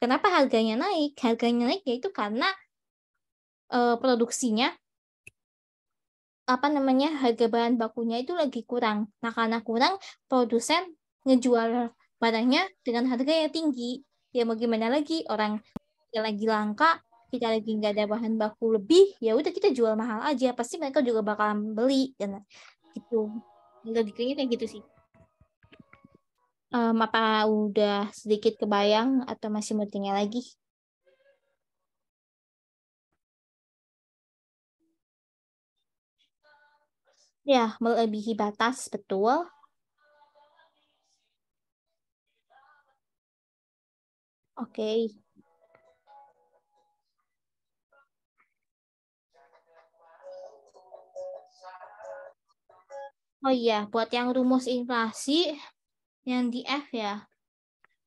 Kenapa harganya naik? Harganya naik yaitu karena produksinya harga bahan bakunya itu lagi kurang. Nah, karena kurang, produsen ngejual barangnya dengan harga yang tinggi. Ya mau gimana lagi, orang yang lagi langka, kita lagi nggak ada bahan baku lebih, ya udah kita jual mahal aja. Pasti mereka juga bakalan beli dan gitu. Logikanya kayak gitu sih. Apa udah sedikit kebayang atau masih mau tanya lagi? Ya, melebihi batas, betul. Oke. Oh iya, buat yang rumus inflasi, yang di F ya.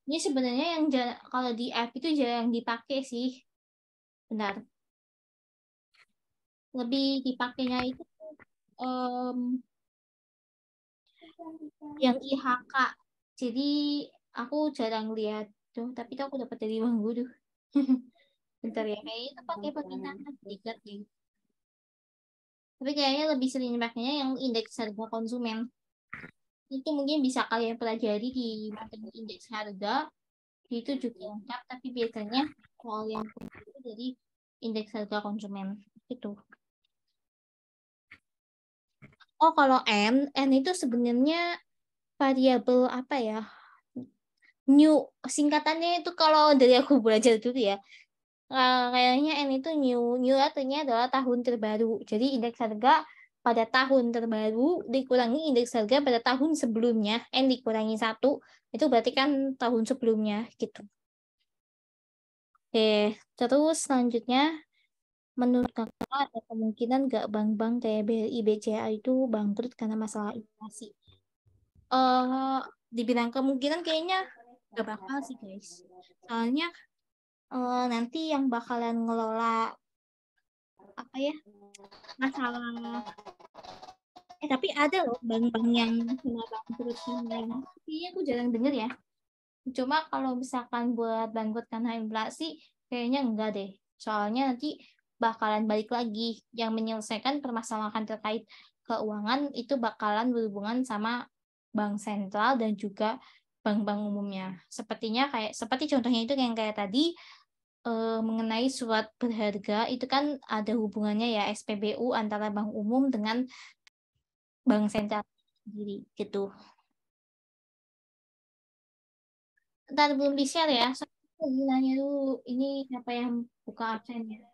Ini sebenarnya kalau di F itu jarang dipakai sih. Benar. lebih dipakainya itu em, yang IHK. Jadi aku jarang lihat tuh, tapi tuh aku dapat dari Bang Gudu. Bentar ya, kayaknya itu pakai penghinaan sedikit nih. Tapi kayaknya lebih sering pakainya yang indeks harga konsumen. Itu mungkin bisa kalian pelajari di materi indeks harga. Itu juga lengkap, tapi biasanya soal yang itu dari indeks harga konsumen. Itu. Oh, kalau N itu sebenarnya variabel apa ya? New, singkatannya itu kalau dari aku belajar dulu ya. Kayaknya N itu new artinya adalah tahun terbaru. Jadi indeks harga pada tahun terbaru dikurangi indeks harga pada tahun sebelumnya. N dikurangi satu, itu berarti kan tahun sebelumnya gitu. Oke, terus selanjutnya menurut kakak ada kemungkinan nggak bank-bank kayak BRI, BCA itu bangkrut karena masalah inflasi? Eh, dibilang kemungkinan kayaknya nggak bakal sih guys. Soalnya nanti yang bakalan ngelola apa ya masalah tapi ada loh bank-bank yang kena bangkrut karena ini. Kayaknya aku jarang denger ya. Cuma kalau misalkan buat bangkrut karena inflasi, kayaknya enggak deh. Soalnya nanti bakalan balik lagi yang menyelesaikan permasalahan terkait keuangan itu bakalan berhubungan sama bank sentral dan juga bank-bank umumnya. Seperti contohnya itu yang kayak tadi mengenai surat berharga itu kan ada hubungannya ya SPBU antara bank umum dengan bank sentral sendiri gitu. Ntar belum di-share ya. Aku nanya dulu ini siapa yang buka absennya.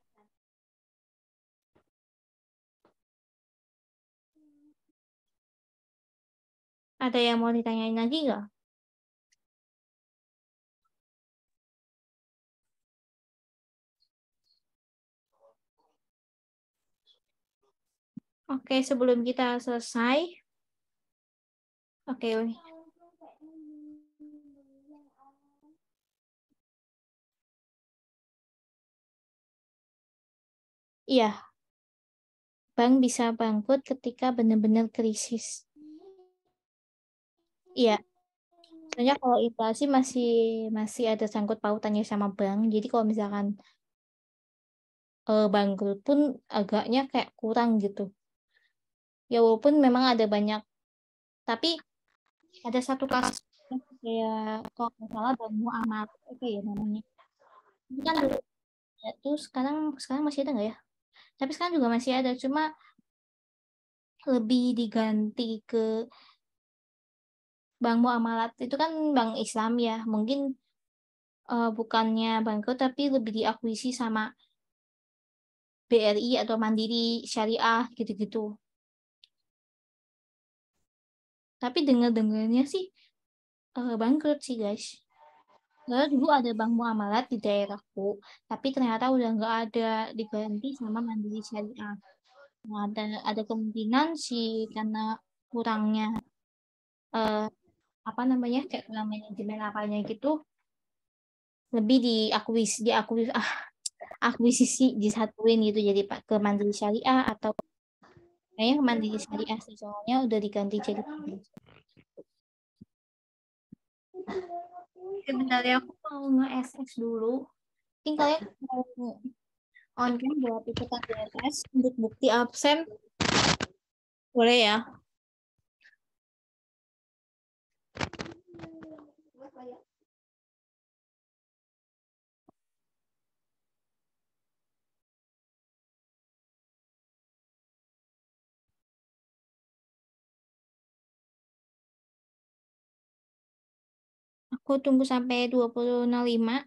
Ada yang mau ditanyain lagi nggak? Oke, sebelum kita selesai. Oke, iya, bank bisa bangkrut ketika benar-benar krisis. Iya, soalnya kalau inflasi masih masih ada sangkut pautannya sama bank. Jadi kalau misalkan bangkrut pun agaknya kayak kurang gitu. Ya walaupun memang ada banyak, tapi ada satu kasus kayak kalau nggak salah Bank Muammar apa ya namanya. Itu kan dulu ya, tuh sekarang sekarang masih ada nggak ya? Tapi sekarang juga masih ada, cuma lebih diganti ke Bank Muamalat. Itu kan bank Islam ya, mungkin bukannya bangkrut tapi lebih diakuisi sama BRI atau Mandiri Syariah gitu-gitu. Tapi dengar-dengarnya sih bangkrut sih guys. Lalu dulu ada Bank Muamalat di daerahku, tapi ternyata udah nggak ada, diganti sama Mandiri Syariah. Nah, ada kemungkinan sih karena kurangnya eh, apa namanya kayak kurang manajemen apanya gitu, lebih akuisisi disatuin gitu jadi Pak ke Mandiri Syariah atau kayaknya ke Mandiri Syariah sih soalnya udah diganti jadi. Sebenarnya aku mau nge-SS dulu. Mungkin kalian mau on cam buat ikutan DSS untuk bukti absen boleh ya. Aku tunggu sampai 20.05.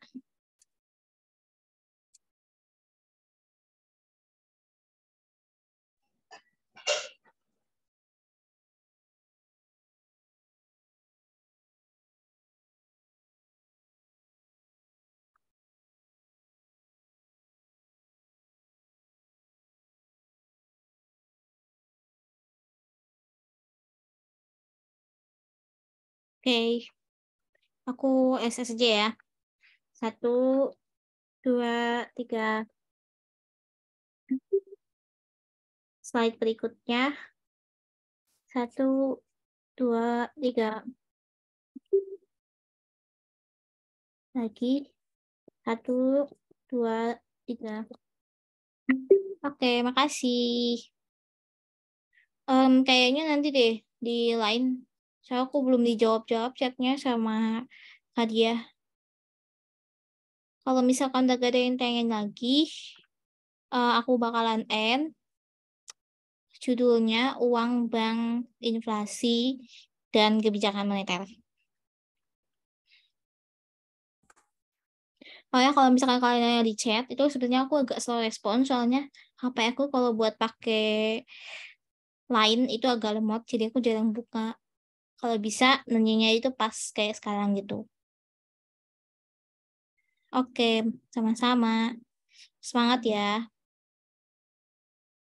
Oke, aku SSJ ya. 1, 2, 3. slide berikutnya. 1, 2, 3. Lagi. 1, 2, 3. Oke, makasih. Kayaknya nanti deh di line. Soalnya aku belum dijawab-jawab chatnya sama Kadia. Kalau misalkan udah gak ada yang tanya lagi, aku bakalan end. Judulnya Uang Bank, Inflasi, dan Kebijakan Moneter. Oh ya, kalau misalkan kalian nanya di chat, itu sebenarnya aku agak slow respon, soalnya HP aku kalau buat pakai Line itu agak lemot, jadi aku jarang buka. Kalau bisa, nanyanya itu pas kayak sekarang gitu. Oke, sama-sama. Semangat ya.